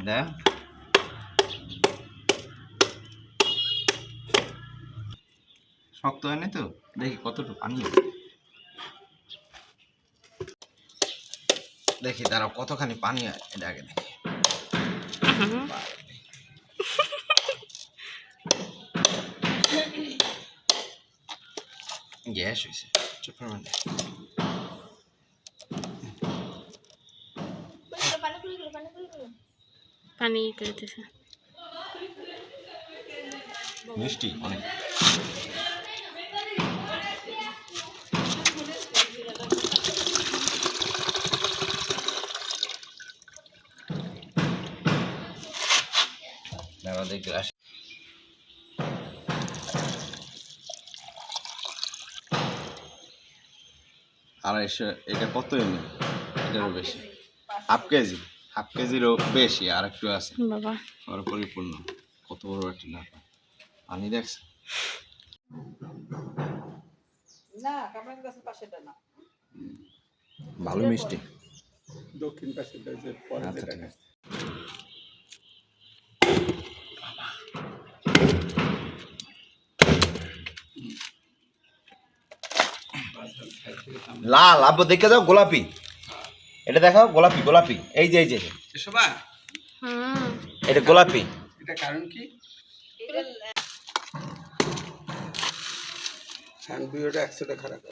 দেখ শক্ত হয়নি তো, দেখি কতটুকু পানি দেখি, দাঁড়াও কতখানি পানি হয় এটা আগে দেখি। গ্যাস হয়েছে চোখের মধ্যে। পানি করতেছে মিষ্টি অনেক। গ্লাস আড়াইশো, এটা কত এমএল? এটারও বেশি, হাফ কেজিরও বেশি, আর একটু আছে বাবা। আর পরিপূর্ণ। কত বড় একটা না পানি দেখছে না, কামরাঙ্গ গাছের পাশেটা না, ভালো মিষ্টি। দক্ষিণ পাশেটা যে পরে যেটা খাচ্ছে। লাল আব্বু দেখে যাও, গোলাপি, এটা দেখাও, গোলাপি গোলাপি, এই যে শোভা, এটা গোলাপি। এটা কারণ কি? ভিডিওটা 100টা খারাপ।